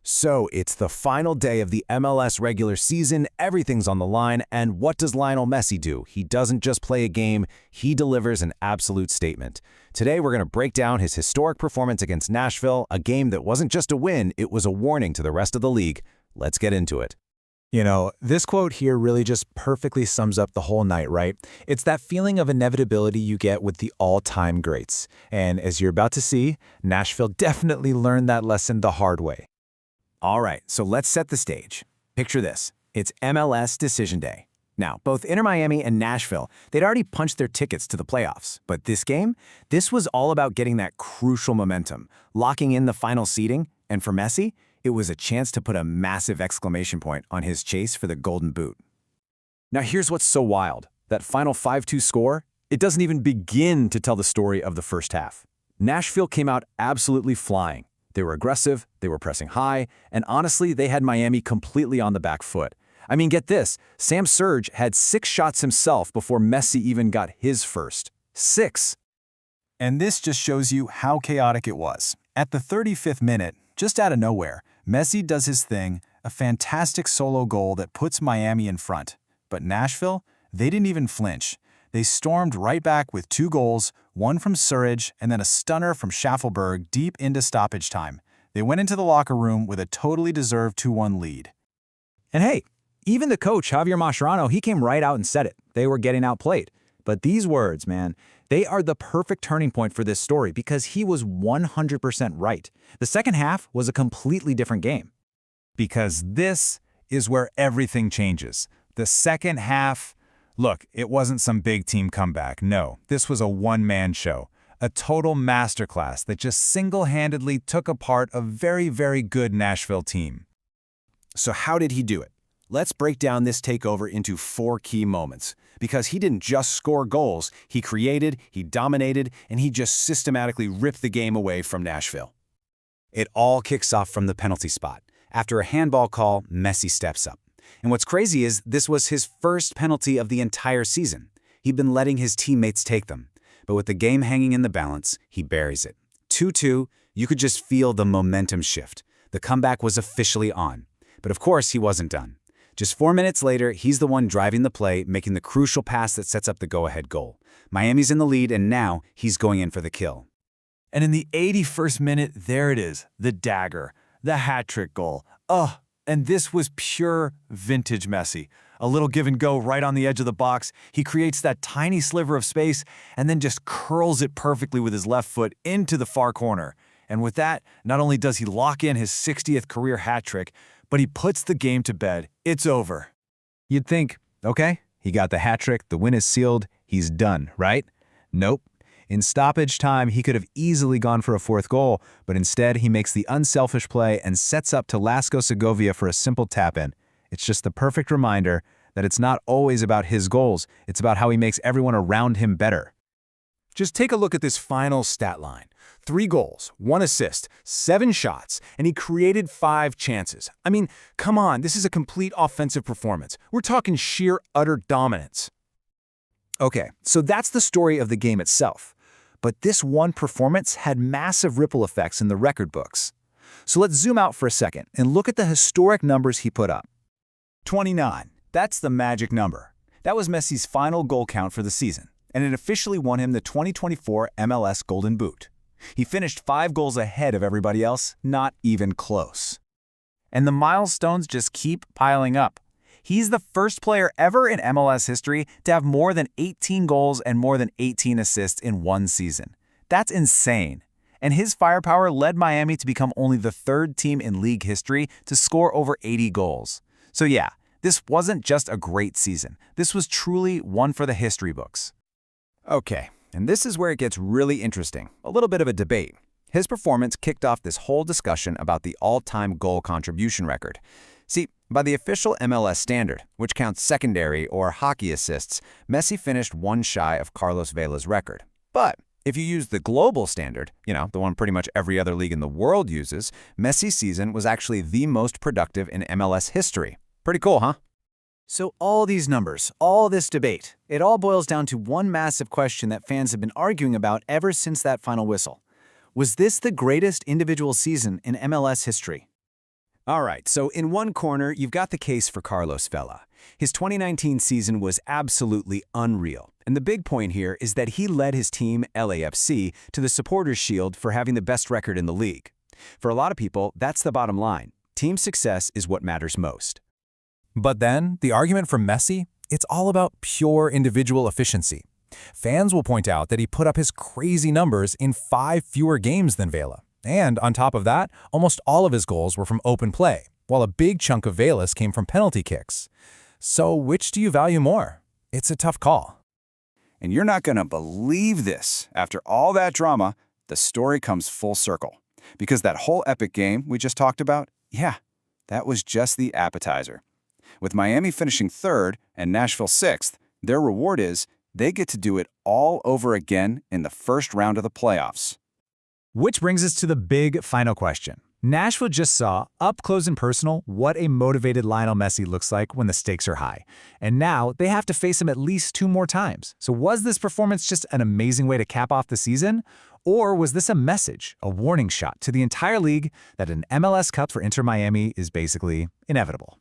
So it's the final day of the MLS regular season, everything's on the line, and what does Lionel Messi do? He doesn't just play a game, he delivers an absolute statement. Today we're going to break down his historic performance against Nashville, a game that wasn't just a win, it was a warning to the rest of the league. Let's get into it. You know, this quote here really just perfectly sums up the whole night, right? It's that feeling of inevitability you get with the all-time greats. And as you're about to see, Nashville definitely learned that lesson the hard way. All right, so let's set the stage. Picture this. It's MLS Decision Day. Now, both Inter Miami and Nashville, they'd already punched their tickets to the playoffs. But this game, this was all about getting that crucial momentum, locking in the final seeding, and for Messi, it was a chance to put a massive exclamation point on his chase for the Golden Boot. Now here's what's so wild. That final 5-2 score, it doesn't even begin to tell the story of the first half. Nashville came out absolutely flying. They were aggressive, they were pressing high, and honestly, they had Miami completely on the back foot. I mean, get this, Sam Surge had 6 shots himself before Messi even got his first. 6! And this just shows you how chaotic it was. At the 35th minute, just out of nowhere, Messi does his thing, a fantastic solo goal that puts Miami in front. But Nashville, they didn't even flinch. They stormed right back with 2 goals, one from Surridge and then a stunner from Schaffelberg deep into stoppage time. They went into the locker room with a totally deserved 2-1 lead. And hey, even the coach, Javier Mascherano, he came right out and said it. They were getting outplayed. But these words, man, they are the perfect turning point for this story because he was 100% right. The second half was a completely different game. Because this is where everything changes. The second half, look, it wasn't some big team comeback. No, this was a one-man show. A total masterclass that just single-handedly took apart a very, very good Nashville team. So how did he do it? Let's break down this takeover into 4 key moments. Because he didn't just score goals, he created, he dominated, and he just systematically ripped the game away from Nashville. It all kicks off from the penalty spot. After a handball call, Messi steps up. And what's crazy is this was his first penalty of the entire season. He'd been letting his teammates take them. But with the game hanging in the balance, he buries it. 2-2, you could just feel the momentum shift. The comeback was officially on. But of course, he wasn't done. Just 4 minutes later, he's the one driving the play, making the crucial pass that sets up the go-ahead goal. Miami's in the lead, and now he's going in for the kill. And in the 81st minute, there it is, the dagger, the hat-trick goal. And this was pure vintage Messi. A little give and go right on the edge of the box. He creates that tiny sliver of space and then just curls it perfectly with his left foot into the far corner. And with that, not only does he lock in his 60th career hat-trick, but he puts the game to bed. It's over. You'd think, okay, he got the hat trick, the win is sealed, he's done, right? Nope. In stoppage time, he could have easily gone for a 4th goal, but instead he makes the unselfish play and sets up to Lasco Segovia for a simple tap-in. It's just the perfect reminder that it's not always about his goals, it's about how he makes everyone around him better. Just take a look at this final stat line. 3 goals, 1 assist, 7 shots, and he created 5 chances. I mean, come on, this is a complete offensive performance. We're talking sheer, utter dominance. Okay, so that's the story of the game itself. But this one performance had massive ripple effects in the record books. So let's zoom out for a second and look at the historic numbers he put up. 29. That's the magic number. That was Messi's final goal count for the season, and it officially won him the 2024 MLS Golden Boot. He finished 5 goals ahead of everybody else, not even close. And the milestones just keep piling up. He's the first player ever in MLS history to have more than 18 goals and more than 18 assists in one season. That's insane. And his firepower led Miami to become only the 3rd team in league history to score over 80 goals. So yeah, this wasn't just a great season. This was truly one for the history books. Okay, and this is where it gets really interesting, a little bit of a debate. His performance kicked off this whole discussion about the all-time goal contribution record. See, by the official MLS standard, which counts secondary or hockey assists, Messi finished 1 shy of Carlos Vela's record. But if you use the global standard, the one pretty much every other league in the world uses, Messi's season was actually the most productive in MLS history. Pretty cool, huh? So all these numbers, all this debate, it all boils down to one massive question that fans have been arguing about ever since that final whistle. Was this the greatest individual season in MLS history? All right, so in one corner, you've got the case for Carlos Vela. His 2019 season was absolutely unreal. And the big point here is that he led his team, LAFC, to the Supporters' Shield for having the best record in the league. For a lot of people, that's the bottom line. Team success is what matters most. But then, the argument from Messi, it's all about pure individual efficiency. Fans will point out that he put up his crazy numbers in 5 fewer games than Vela. And on top of that, almost all of his goals were from open play, while a big chunk of Vela's came from penalty kicks. So which do you value more? It's a tough call. And you're not going to believe this. After all that drama, the story comes full circle. Because that whole epic game we just talked about, yeah, that was just the appetizer. With Miami finishing 3rd and Nashville 6th, their reward is they get to do it all over again in the first round of the playoffs. Which brings us to the big final question. Nashville just saw, up close and personal, what a motivated Lionel Messi looks like when the stakes are high. And now they have to face him at least 2 more times. So was this performance just an amazing way to cap off the season? Or was this a message, a warning shot to the entire league that an MLS Cup for Inter Miami is basically inevitable?